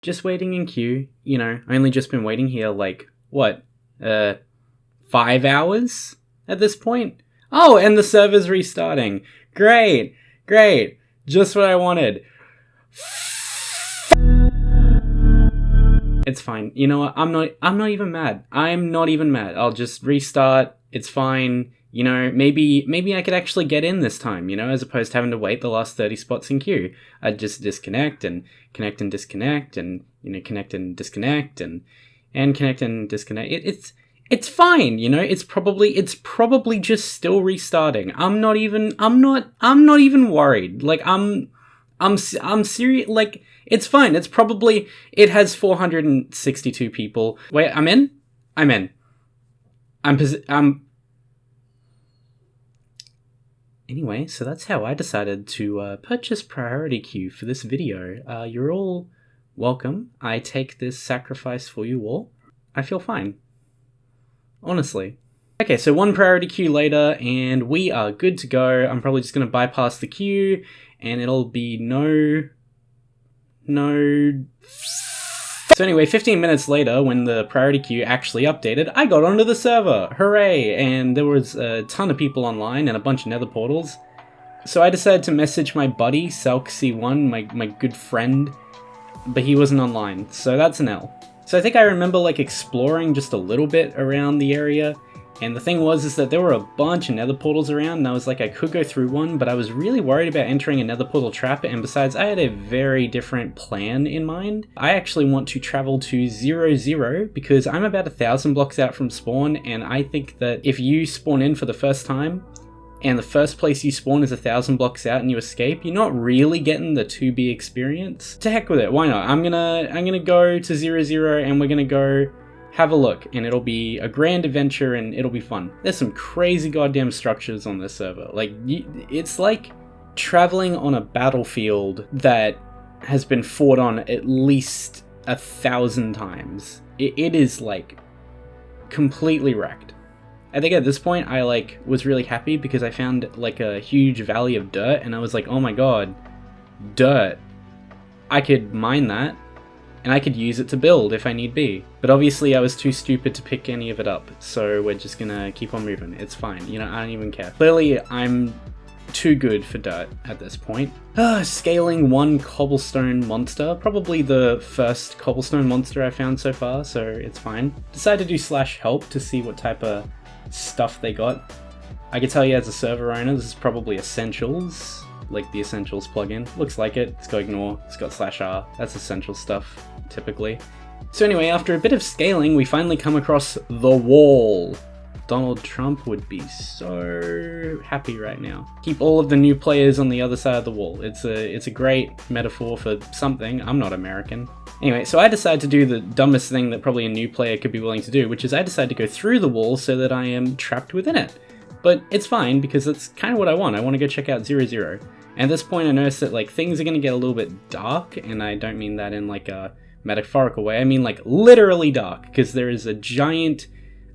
just waiting in queue. You know, only just been waiting here like, what, 5 hours at this point? Oh, and the server's restarting. Great, great. Just what I wanted. It's fine. You know what? I'm not even mad. I'm not even mad. I'll just restart. It's fine. You know, maybe I could actually get in this time, you know, as opposed to having to wait the last 30 spots in queue. I'd just disconnect and connect and disconnect and, you know, connect and disconnect and connect and disconnect. It's fine, you know. It's probably just still restarting. I'm not even worried. Like I'm serious. Like, it's fine. It has 462 people. Wait, I'm in. Anyway, so that's how I decided to purchase priority queue for this video. You're all welcome. I take this sacrifice for you all. I feel fine. Honestly. Okay, so 1 priority queue later, and we are good to go. I'm probably just going to bypass the queue, and it'll be no... So anyway, 15 minutes later, when the priority queue actually updated, I got onto the server! Hooray! And there was a ton of people online and a bunch of nether portals. So I decided to message my buddy, Salksy1, my good friend, but he wasn't online, so that's an L. So I think I remember like exploring just a little bit around the area, and the thing was that there were a bunch of nether portals around, and I was like, I could go through one, but I was really worried about entering a nether portal trap, and besides, I had a very different plan in mind. I actually want to travel to 0, because I'm about 1,000 blocks out from spawn, and I think that if you spawn in for the first time, and the first place you spawn is 1,000 blocks out and you escape, you're not really getting the 2B experience. To heck with it, why not? I'm gonna go to 0, and we're gonna go have a look, and it'll be a grand adventure and it'll be fun. There's some crazy goddamn structures on this server. Like, it's like traveling on a battlefield that has been fought on at least 1,000 times. It is like completely wrecked. I think at this point I like was really happy because I found like a huge valley of dirt, and I was like, oh my god, dirt. I could mine that, and I could use it to build if I need be. But obviously I was too stupid to pick any of it up, so we're just gonna keep on moving. It's fine, you know, I don't even care. Clearly I'm too good for dirt at this point. Scaling 1 cobblestone monster, probably the first cobblestone monster I found so far, so it's fine. Decided to do /help to see what type of stuff they got. I can tell you as a server owner, this is probably essentials, like the essentials plugin. Looks like it. It's got ignore, it's got /r. That's essential stuff, typically. So anyway, after a bit of scaling, we finally come across the wall. Donald Trump would be so happy right now. Keep all of the new players on the other side of the wall. It's a great metaphor for something. I'm not American. Anyway, so I decided to do the dumbest thing that probably a new player could be willing to do, which is I decided to go through the wall so that I am trapped within it. But it's fine, because that's kind of what I want. I want to go check out 0. And at this point I noticed that like things are going to get a little bit dark, and I don't mean that in like a metaphorical way. I mean like literally dark, because there is a giant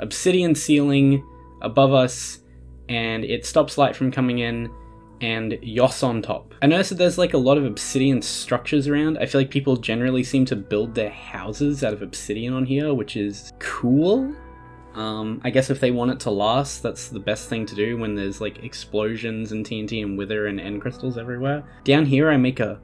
obsidian ceiling above us, and it stops light from coming in, and Yoss on top. I noticed that there's like a lot of obsidian structures around. I feel like people generally seem to build their houses out of obsidian on here, which is cool. I guess if they want it to last, that's the best thing to do when there's like explosions and TNT and wither and end crystals everywhere. Down here I make a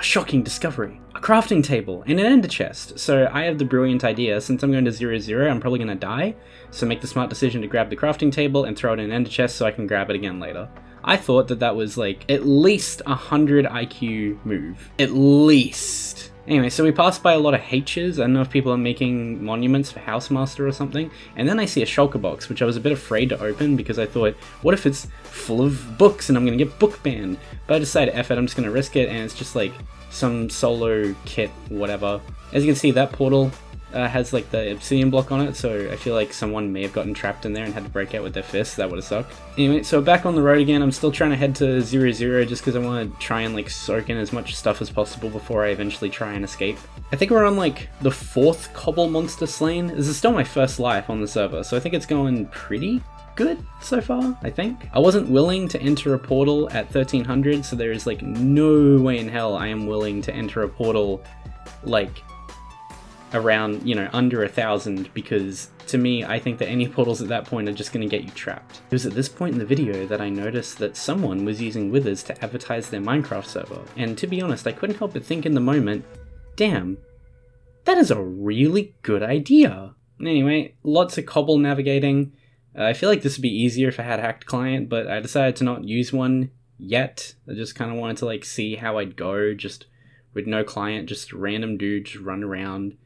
shocking discovery. A crafting table and an ender chest. So I have the brilliant idea, since I'm going to 0, I'm probably going to die, so make the smart decision to grab the crafting table and throw it in an ender chest so I can grab it again later. I thought that that was like at least 100 IQ move. At least. Anyway, so we passed by a lot of H's. I don't know if people are making monuments for Housemaster or something. And then I see a shulker box, which I was a bit afraid to open because I thought, what if it's full of books and I'm going to get book banned? But I decided, F it, I'm just going to risk it, and it's just like some solo kit, whatever. As you can see, that portal has like the obsidian block on it, so I feel like someone may have gotten trapped in there and had to break out with their fists. That would have sucked. Anyway, so back on the road again. I'm still trying to head to 0 just because I want to try and like soak in as much stuff as possible before I eventually try and escape. I think we're on like the 4th cobble monster slain. This is still my first life on the server, so I think it's going pretty good so far, I think. I wasn't willing to enter a portal at 1300, so there is like no way in hell I am willing to enter a portal like around, you know, under 1,000, because to me, I think that any portals at that point are just going to get you trapped. It was at this point in the video that I noticed that someone was using withers to advertise their Minecraft server, and to be honest, I couldn't help but think in the moment, damn, that is a really good idea. Anyway, lots of cobble navigating. I feel like this would be easier if I had a hacked client, but I decided to not use one yet. I just kind of wanted to like see how I'd go, just with no client, just random dude just run around,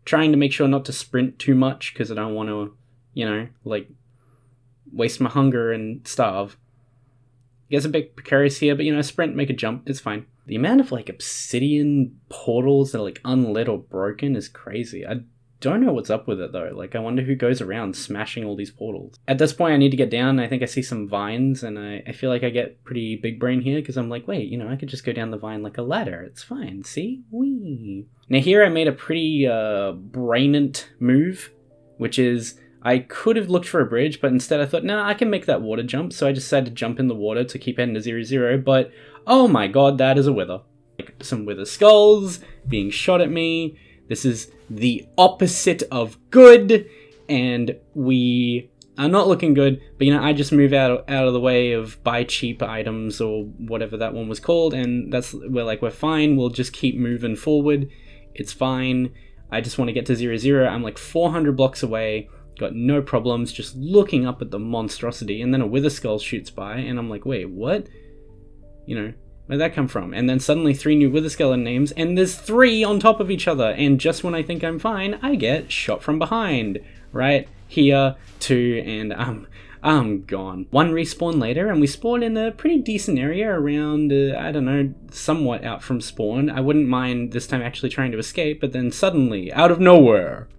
trying to make sure not to sprint too much because I don't want to, you know, like waste my hunger and starve. It gets a bit precarious here, but you know, sprint, make a jump, it's fine. The amount of like obsidian portals that are like unlit or broken is crazy. I don't know what's up with it though. Like, I wonder who goes around smashing all these portals. At this point, I need to get down. I think I see some vines, and I feel like I get pretty big brain here because I'm like, wait, you know, I could just go down the vine like a ladder. It's fine. See? Whee! Now here I made a pretty brainant move, which is I could have looked for a bridge, but instead I thought, nah, I can make that water jump. So I just decided to jump in the water to keep heading to 0-0. But oh my god, that is a wither. Like, some wither skulls being shot at me. This is the opposite of good, and we are not looking good, but you know, I just move out of the way of buy cheap items or whatever that one was called, and we're fine, we'll just keep moving forward, it's fine. I just want to get to 0-0, I'm like 400 blocks away, got no problems, just looking up at the monstrosity, and then a wither skull shoots by, and I'm like, wait, what? You know, where'd that come from? And then suddenly 3 new wither skeleton names, and there's 3 on top of each other, and just when I think I'm fine, I get shot from behind. Right here, 2, and I'm gone. 1 respawn later, and we spawn in a pretty decent area around, I don't know, somewhat out from spawn. I wouldn't mind this time actually trying to escape, but then suddenly, out of nowhere,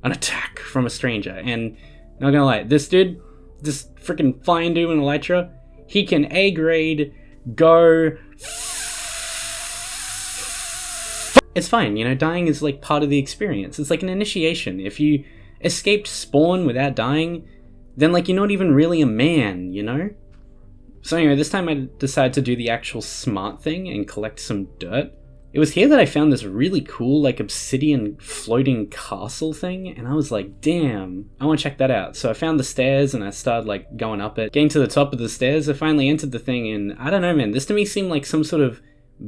an attack from a stranger. And not gonna lie, this dude, this freaking flying dude in Elytra, he can A-grade go. It's fine, you know, dying is like part of the experience. It's like an initiation. If you escaped spawn without dying, then like you're not even really a man, you know? So anyway, this time I decided to do the actual smart thing and collect some dirt. It was here that I found this really cool like obsidian floating castle thing, and I was like, damn, I want to check that out. So I found the stairs and I started like going up it. Getting to the top of the stairs, I finally entered the thing, and I don't know, man, this to me seemed like some sort of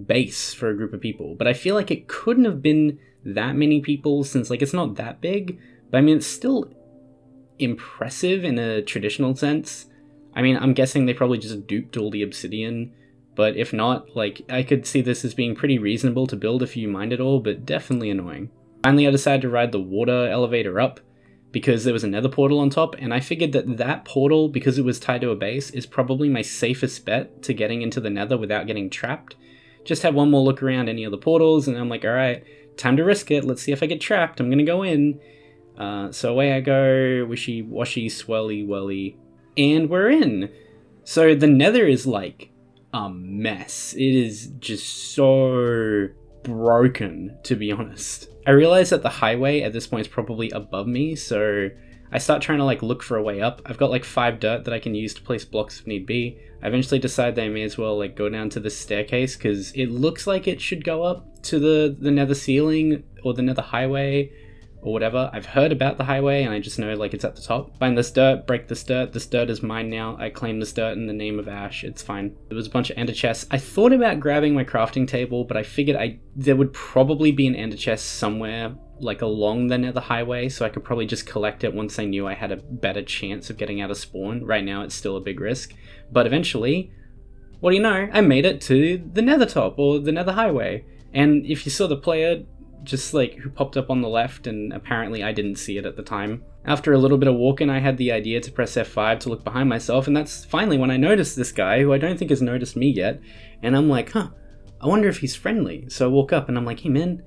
base for a group of people, but I feel like it couldn't have been that many people since like it's not that big, but I mean it's still impressive in a traditional sense. I mean, I'm guessing they probably just duped all the obsidian, but if not, like, I could see this as being pretty reasonable to build if you mined it all, but definitely annoying. Finally, I decided to ride the water elevator up because there was a nether portal on top, and I figured that that portal, because it was tied to a base, is probably my safest bet to getting into the nether without getting trapped. Just have one more look around any other portals, and I'm like, alright, time to risk it, let's see if I get trapped, I'm gonna go in. So away I go, wishy-washy, swirly-whirly, and we're in! So the nether is like a mess. It is just so broken, to be honest. I realize that the highway at this point is probably above me, so I start trying to like look for a way up. I've got like 5 dirt that I can use to place blocks if need be. I eventually decide that I may as well like go down to this staircase because it looks like it should go up to the nether ceiling or the nether highway or whatever. I've heard about the highway and I just know like it's at the top. Find this dirt, break this dirt is mine now. I claim this dirt in the name of Ash, it's fine. There was a bunch of ender chests. I thought about grabbing my crafting table, but I figured there would probably be an ender chest somewhere like along the nether highway, so I could probably just collect it once I knew I had a better chance of getting out of spawn. Right now it's still a big risk, but eventually, what do you know, I made it to the nether top or the nether highway. And if you saw the player just like who popped up on the left, and apparently I didn't see it at the time. After a little bit of walking, I had the idea to press F5 to look behind myself, and that's finally when I noticed this guy, who I don't think has noticed me yet, and I'm like, I wonder if he's friendly. So I walk up and I'm like, hey man,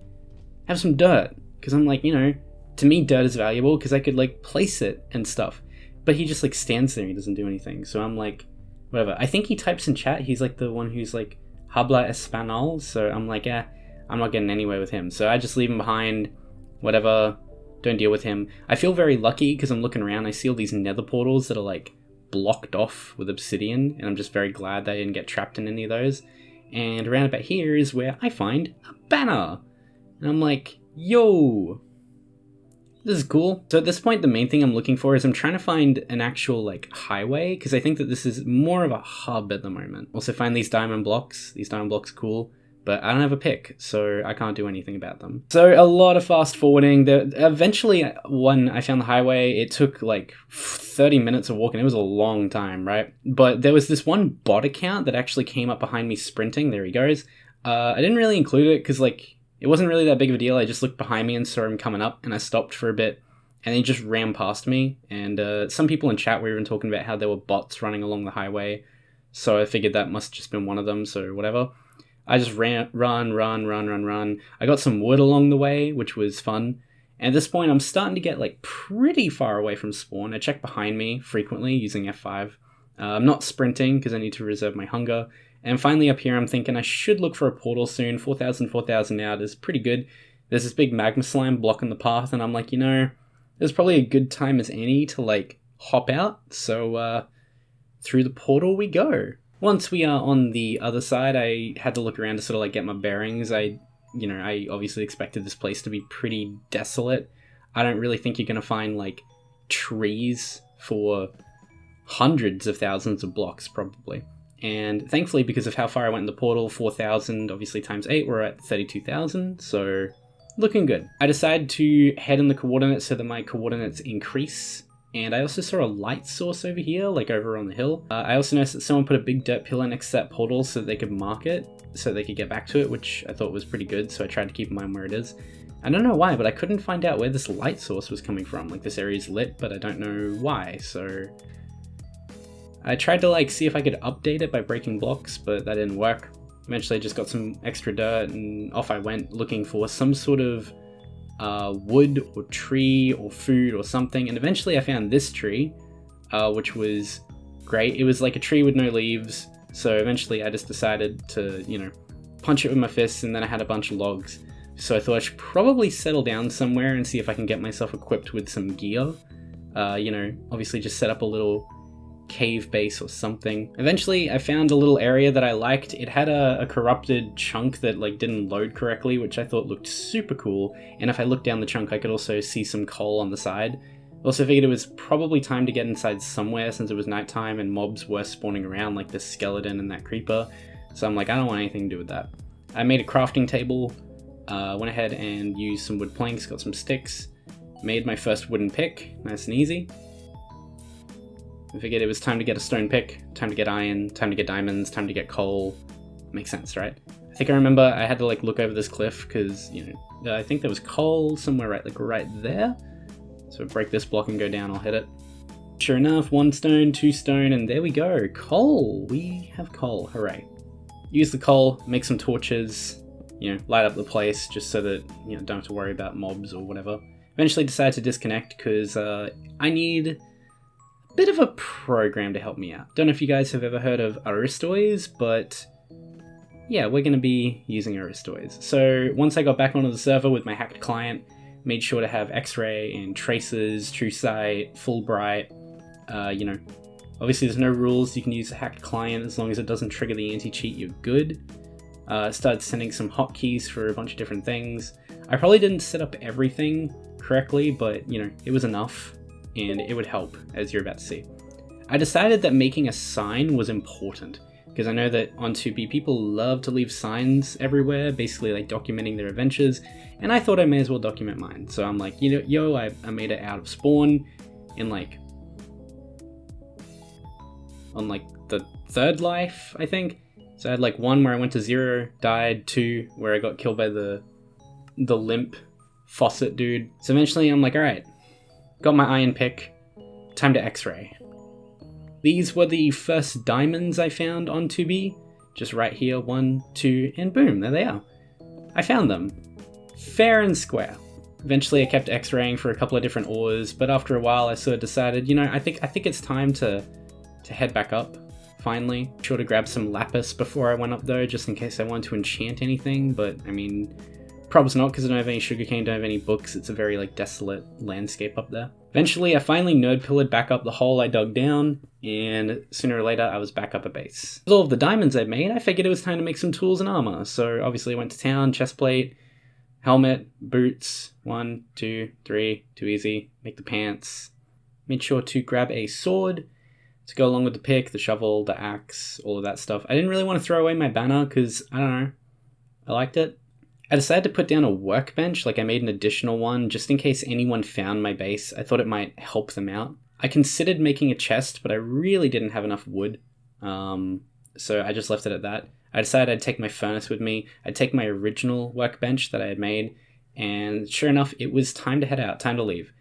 have some dirt, because I'm like, you know, to me dirt is valuable because I could like place it and stuff, but he just like stands there and he doesn't do anything. So I'm like, whatever. I think he types in chat, he's like the one who's like habla español, so I'm like, I'm not getting anywhere with him, so I just leave him behind, whatever, don't deal with him. I feel very lucky because I'm looking around, I see all these nether portals that are like blocked off with obsidian, and I'm just very glad that I didn't get trapped in any of those. And around about here is where I find a banner. And And I'm like, yo, this is cool. So at this point, the main thing I'm looking for is I'm trying to find an actual like highway, because I think that this is more of a hub at the moment. Also find these diamond blocks. These diamond blocks are cool, but I don't have a pick, so I can't do anything about them. So a lot of fast forwarding. Eventually, when I found the highway, it took like 30 minutes of walking. It was a long time, right? But there was this one bot account that actually came up behind me sprinting. There he goes. I didn't really include it because like it wasn't really that big of a deal. I just looked behind me and saw him coming up, and I stopped for a bit, and he just ran past me. And some people in chat were even talking about how there were bots running along the highway, so I figured that must have just been one of them, so whatever. I just run. I got some wood along the way, which was fun. And at this point, I'm starting to get like pretty far away from spawn. I check behind me frequently using F5. I'm not sprinting because I need to reserve my hunger. And finally up here, I'm thinking I should look for a portal soon. 4,000 out is pretty good. There's this big magma slime blocking the path, and I'm like, you know, there's probably a good time as any to like hop out. So through the portal we go. Once we are on the other side, I had to look around to sort of like get my bearings. I obviously expected this place to be pretty desolate. I don't really think you're going to find like trees for hundreds of thousands of blocks probably. And thankfully, because of how far I went in the portal, 4,000 obviously times 8, we're at 32,000, so looking good. I decided to head in the coordinates so that my coordinates increase. And I also saw a light source over here, like over on the hill. I also noticed that someone put a big dirt pillar next to that portal so that they could mark it, so they could get back to it, which I thought was pretty good, so I tried to keep in mind where it is. I don't know why, but I couldn't find out where this light source was coming from. Like, this area is lit, but I don't know why, so I tried to like see if I could update it by breaking blocks, but that didn't work. Eventually I just got some extra dirt and off I went looking for some sort of wood or tree or food or something, and eventually I found this tree, which was great. It was like a tree with no leaves, so eventually I just decided to, you know, punch it with my fists, and then I had a bunch of logs. So I thought I should probably settle down somewhere and see if I can get myself equipped with some gear. You know, obviously just set up a little cave base or something. Eventually I found a little area that I liked. It had a corrupted chunk that like didn't load correctly, which I thought looked super cool, and if I looked down the chunk I could also see some coal on the side. Also figured it was probably time to get inside somewhere since it was nighttime and mobs were spawning around like this skeleton and that creeper, so I'm like, I don't want anything to do with that. I made a crafting table, went ahead and used some wood planks, got some sticks, made my first wooden pick, nice and easy. I figured it was time to get a stone pick, time to get iron, time to get diamonds, time to get coal. Makes sense, right? I think I remember I had to like look over this cliff because, you know, I think there was coal somewhere right there. So break this block and go down, I'll hit it. Sure enough, 1 stone, 2 stone, and there we go. Coal! We have coal, hooray. Use the coal, make some torches, you know, light up the place just so that, you know, don't have to worry about mobs or whatever. Eventually decided to disconnect because I need bit of a program to help me out. Don't know if you guys have ever heard of Aristoids, but yeah, we're going to be using Aristoids. So once I got back onto the server with my hacked client, made sure to have X-ray and traces, true sight, full bright. You know, obviously there's no rules. You can use a hacked client as long as it doesn't trigger the anti-cheat, you're good. Started sending some hotkeys for a bunch of different things. I probably didn't set up everything correctly, but you know, it was enough. And it would help, as you're about to see. I decided that making a sign was important, because I know that on 2B people love to leave signs everywhere, basically like documenting their adventures, and I thought I may as well document mine. So I'm like, you know, I made it out of spawn in like, on like the 3rd life, I think. So I had like 1 where I went to 0, died, 2 where I got killed by the limp faucet dude. So eventually I'm like, alright, got my iron pick, time to X-ray. These were the first diamonds I found on 2B, just right here, 1, 2, and boom, there they are. I found them, fair and square. Eventually I kept X-raying for a couple of different ores, but after a while I sort of decided, you know, I think it's time to head back up, finally. Sure to grab some lapis before I went up though, just in case I wanted to enchant anything, but I mean, probably not because I don't have any sugarcane, don't have any books. It's a very like desolate landscape up there. Eventually I finally nerd pillared back up the hole I dug down, and sooner or later I was back up a base. With all of the diamonds I'd made, I figured it was time to make some tools and armor, so obviously I went to town, chestplate, Helmet, boots, 1, 2, 3, too easy. Make the pants. Made sure to grab a sword to go along with the pick, the shovel, the axe, all of that stuff. I didn't really want to throw away my banner because, I don't know, I liked it. I decided to put down a workbench, like I made an additional one, just in case anyone found my base. I thought it might help them out. I considered making a chest, but I really didn't have enough wood, so I just left it at that. I decided I'd take my furnace with me, I'd take my original workbench that I had made, and sure enough, it was time to head out, time to leave.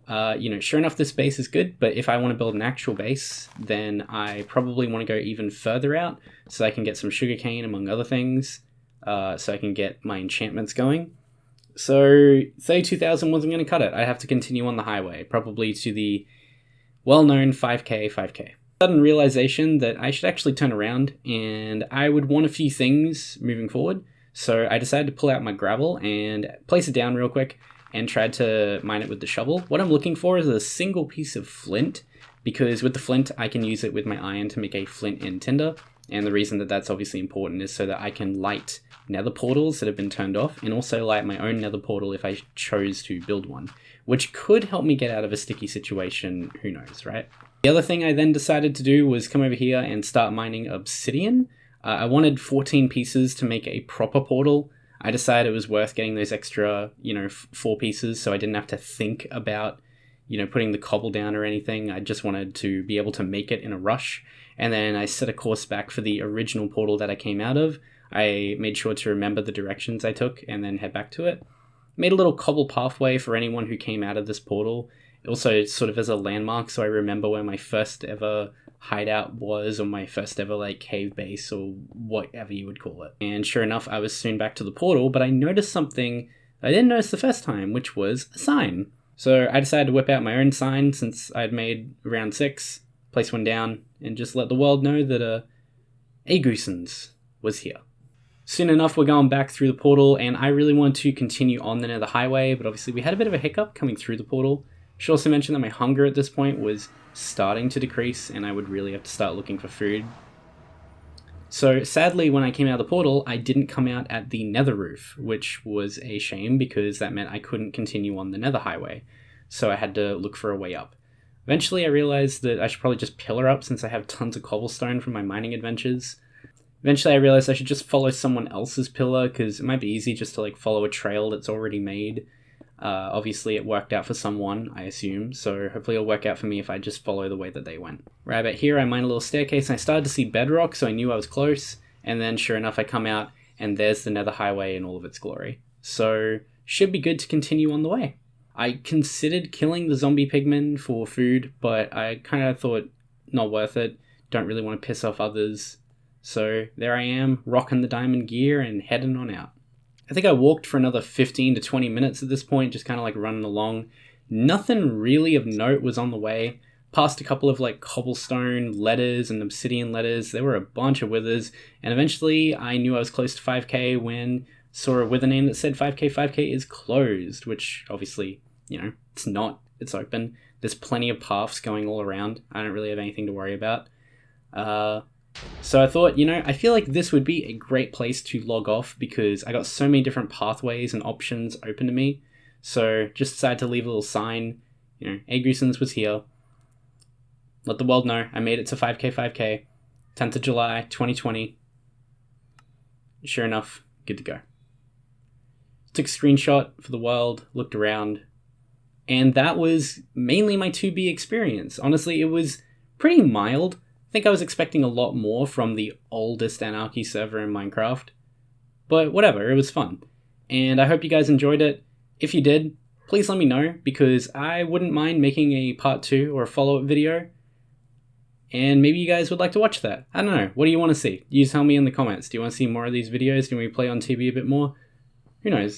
Sure enough, this base is good, but if I want to build an actual base, then I probably want to go even further out, so I can get some sugarcane, among other things, so I can get my enchantments going. So 32,000 wasn't going to cut it. I have to continue on the highway, probably to the well-known 5k. Sudden realization that I should actually turn around, and I would want a few things moving forward. So I decided to pull out my gravel and place it down real quick and tried to mine it with the shovel. What I'm looking for is a single piece of flint, because with the flint I can use it with my iron to make a flint and tinder. And the reason that that's obviously important is so that I can light nether portals that have been turned off, and also light my own nether portal if I chose to build one, which could help me get out of a sticky situation, who knows, right? The other thing I then decided to do was come over here and start mining obsidian. I wanted 14 pieces to make a proper portal. I decided it was worth getting those extra, 4 pieces, so I didn't have to think about, putting the cobble down or anything. I just wanted to be able to make it in a rush. And then I set a course back for the original portal that I came out of. I made sure to remember the directions I took and then head back to it. Made a little cobble pathway for anyone who came out of this portal. Also sort of as a landmark, so I remember where my first ever hideout was, or my first ever cave base, or whatever you would call it. And sure enough, I was soon back to the portal, but I noticed something I didn't notice the first time, which was a sign. So I decided to whip out my own sign since I'd made round 6, place one down, and just let the world know that Agoosens was here. Soon enough, we're going back through the portal, and I really wanted to continue on the nether highway, but obviously we had a bit of a hiccup coming through the portal. Should also mention that my hunger at this point was starting to decrease, and I would really have to start looking for food. So sadly, when I came out of the portal, I didn't come out at the nether roof, which was a shame because that meant I couldn't continue on the nether highway. So I had to look for a way up. Eventually I realized that I should probably just pillar up since I have tons of cobblestone from my mining adventures. Eventually I realized I should just follow someone else's pillar, because it might be easy just to follow a trail that's already made. Obviously it worked out for someone, I assume, so hopefully it'll work out for me if I just follow the way that they went. Right about here I mined a little staircase and I started to see bedrock, so I knew I was close, and then sure enough I come out and there's the nether highway in all of its glory. So should be good to continue on the way. I considered killing the zombie pigmen for food, but I kind of thought not worth it, don't really want to piss off others. So there I am, rocking the diamond gear and heading on out. I think I walked for another 15 to 20 minutes at this point, just kind of running along. Nothing really of note was on the way. Passed a couple of cobblestone letters and obsidian letters. There were a bunch of withers, and eventually I knew I was close to 5k when saw a wither name that said 5k is closed, which obviously, it's not. It's open. There's plenty of paths going all around. I don't really have anything to worry about. So I thought, I feel like this would be a great place to log off because I got so many different pathways and options open to me. So just decided to leave a little sign, Agoosens was here. Let the world know I made it to 5k, 10th of July, 2020. Sure enough, good to go. Took a screenshot for the world, looked around, and that was mainly my 2B experience. Honestly, it was pretty mild. I think I was expecting a lot more from the oldest Anarchy server in Minecraft, but whatever, it was fun. And I hope you guys enjoyed it. If you did, please let me know, because I wouldn't mind making a part 2 or a follow-up video, and maybe you guys would like to watch that. I don't know, what do you want to see? You tell me in the comments. Do you want to see more of these videos? Do you want me to play on TV a bit more? Who knows?